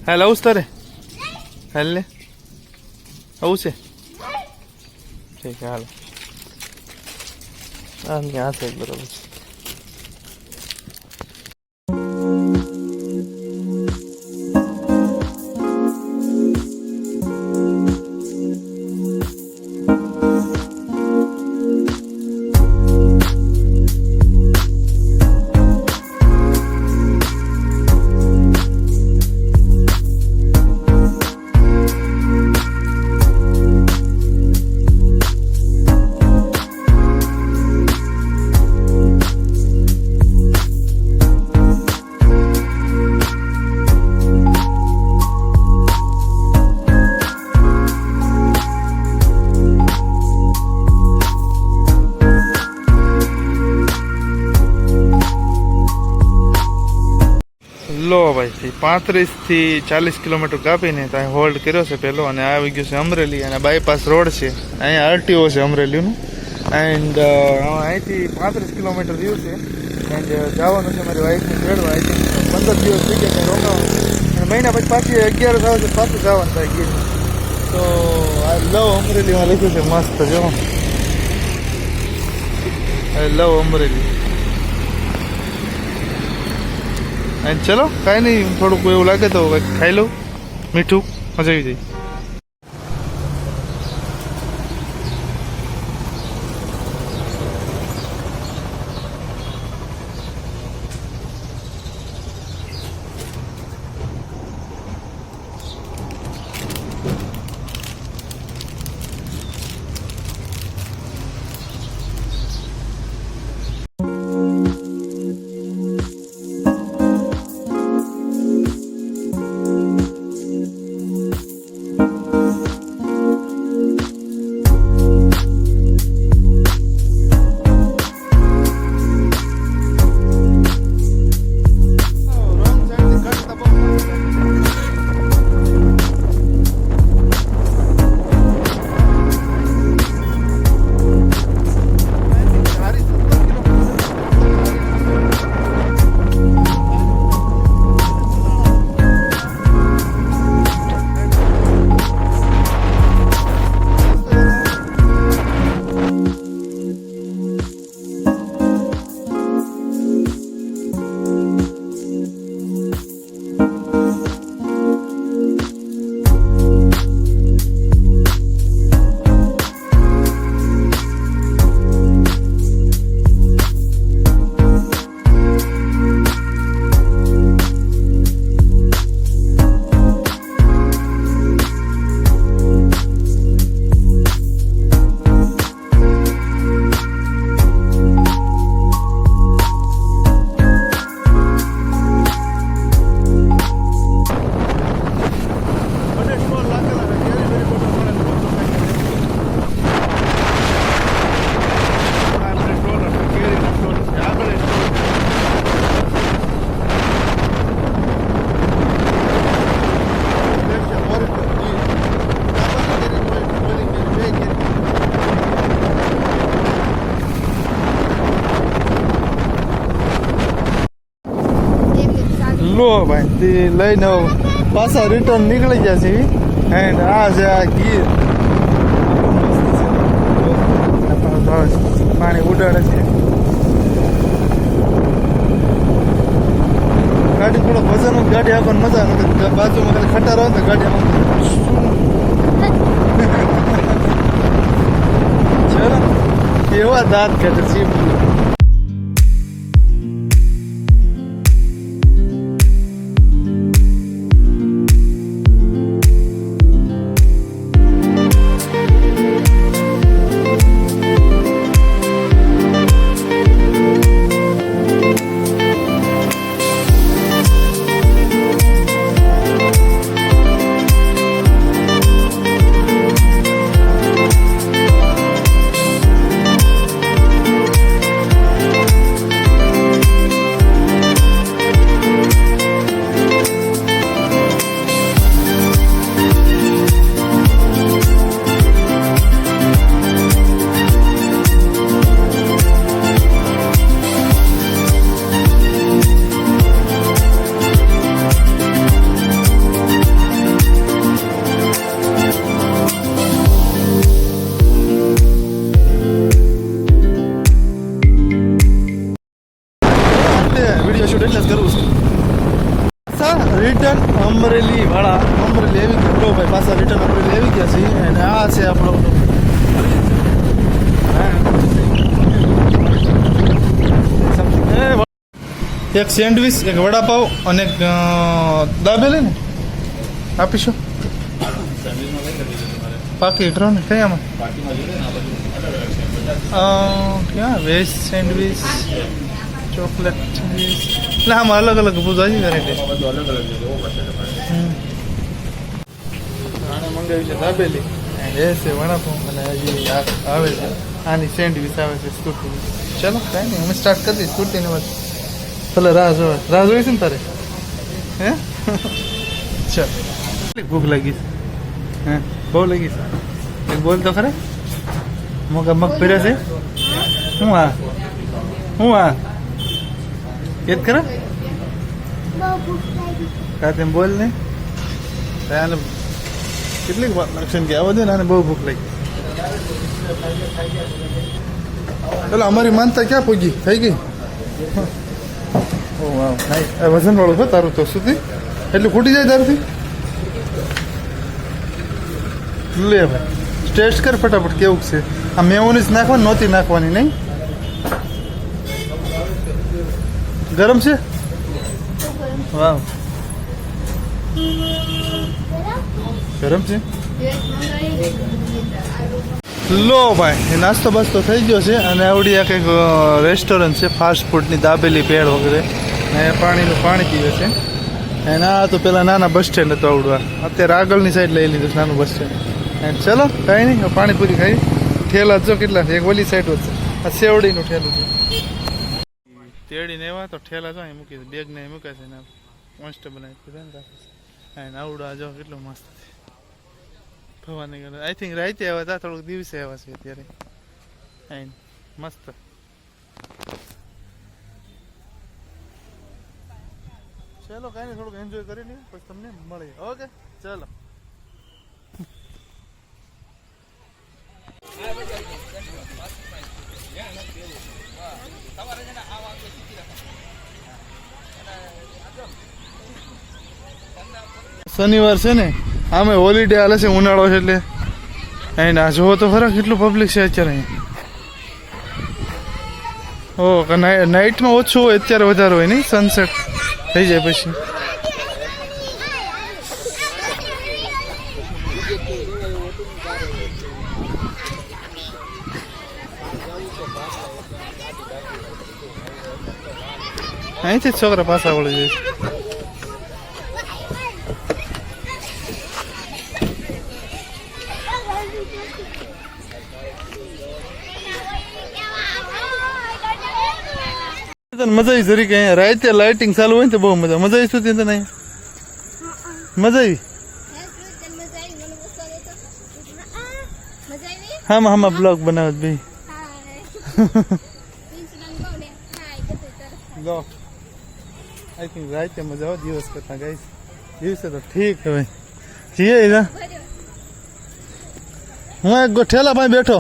હાલ આવું તારે હાલ ને આવું છે ઠીક છે હાલ આ છે બરોબર છે લો ભાઈ 35 થી 40 કિલોમીટર કાપીને ત્યાં હોલ્ડ કર્યો છે પેલો અને આવી ગયો છે અમરેલી અને બાયપાસ રોડ છે અહીંયા આરટીઓ છે અમરેલીનું એન્ડ અહીંથી 35 કિલોમીટર રહ્યું છે એન્ડ જવાનું છે મારી વાઈફને ચડવા આઈ થિંક 15 દિવસ થઈ ગયા ત્યાં રોકાવાનું અને મહિના પછી પાછી 11 આવે છે પાછું જવાનું થાય ગીર તો આ લવ અમરેલીમાં લખ્યું છે મસ્ત જો લવ અમરેલી ચલો કાંઈ નહીં થોડુંક એવું લાગે તો ખાઈ લઉં મીઠું મજા આવી જાય લો ભાઈ તે લઈને પાછા રિટર્ન નીકળી ગયા છે એન્ડ આ છે આ ગીર પાણી ઉડાડે છે ગાડી થોડો વજન ગાડી આપણને મજા નથી બાજુમાં ખાલી ખટારો હોય તો ગાડી ચલો કેવા દાંત ખેંચે સીપ એક સેન્ડવીચ, એક વડાપાવ અને એક દાબેલી ને આપીશું. પાકીટ રહો ને કયામાં? ક્યાં વેજ સેન્ડવીચ, ચોકલેટ સેન્ડવીચ, એટલે આમાં અલગ અલગ પૂછવા છે વેરાયટી. આને મંગાવ્યું છે દાબેલી, એ છે વડાપાવ અને હજી આવે છે આની સેન્ડવીચ આવે છે સ્કૂટીની. ચાલો કાંઈ નહીં, અમે સ્ટાર્ટ કરી દઈએ સ્કૂટીને વાત. ભલે રાહ જોઈ છે ને તારે? હે ચાલ, કેટલી ભૂખ લાગી છે? હે બહુ લાગી છે? એક બોલ તો ખરે. મગ ફેર્યા છે. હું આ કેત ખરા કા તેમ બોલ ને. આને કેટલીક વાત લાગશે કે આવો દે ને, આને બહુ ભૂખ લાગી. ચાલો અમારી માનતા ક્યાં પૂગી થઈ ગઈ? ઓ વાવ, વજન વાળું છે તારું તો સુધી એટલું ખૂટી જાય તારુંથી. લે ભાઈ ટેસ્ટ કર ફટાફટ કેવું છે. આ મેયોનીઝ નાખવાની નહોતી નાખવાની નહીં? ગરમ છે? વાવ ગરમ છે. લો ભાઈ એ નાસ્તો બાસ્તો થઈ ગયો છે અને આવડી આ કંઈક રેસ્ટોરન્ટ છે ફાસ્ટ ફૂડની, દાબેલી ભેળ વગેરે. ને પાણીનું પાણી પીવે છે. અને આ તો પેલા નાના બસ સ્ટેન્ડ હતું આવડું. અત્યારે આગળની સાઈડ લઈ લીધું નાનું બસ સ્ટેન્ડ. ચલો કાંઈ નહીં, પાણીપુરી ખાઈ. ઠેલા જો કેટલા છે, એક ઓલી સાઈડ જ છે. આ સેવડીનું ઠેલું છે. તેડીને એવા તો ઠેલા જો અહીં મૂકી છે, બેગ ને મૂકે છે ને મસ્ત બનાવી રાખે છે. અને આવડું જો કેટલું મસ્ત છે. ભવાની ગયો આઈ થિંક રાતે આવ્યા હતા, થોડુંક દિવસે આવ્યા છે અત્યારે. મસ્ત. ચલો કાંઈ નહીં, થોડુંક એન્જોય કરી લઈએ પછી તમને મળીએ. ઓકે ચલો. શનિવાર છે ને, આમે હોલિડે હાલે છે, ઉનાળો છે એટલે. અહીં ના જોવો તો ખરા કેટલું પબ્લિક છે અત્યારે અહીં. ઓ નાઇટમાં ઓછું હોય, અત્યારે વધારે હોય નહીં, સનસેટ થઈ જાય પછી. અહીંથી જ છોકરા પાછા વળી જાય. મજા આવી જરી કે અહીંયા રાતે લાઇટિંગ ચાલુ હોય ને તો બહુ મજા આવી. શું તને અહીંયા મજા આવી? હા બ્લોગ બનાવે ભાઈ. લો આઈ થિંક રાતે મજા આવે દિવસ કરતા ગાઈસ. દિવસે તો ઠીક હવે જીએ. હું એક ઠેલા ભાઈ બેઠો.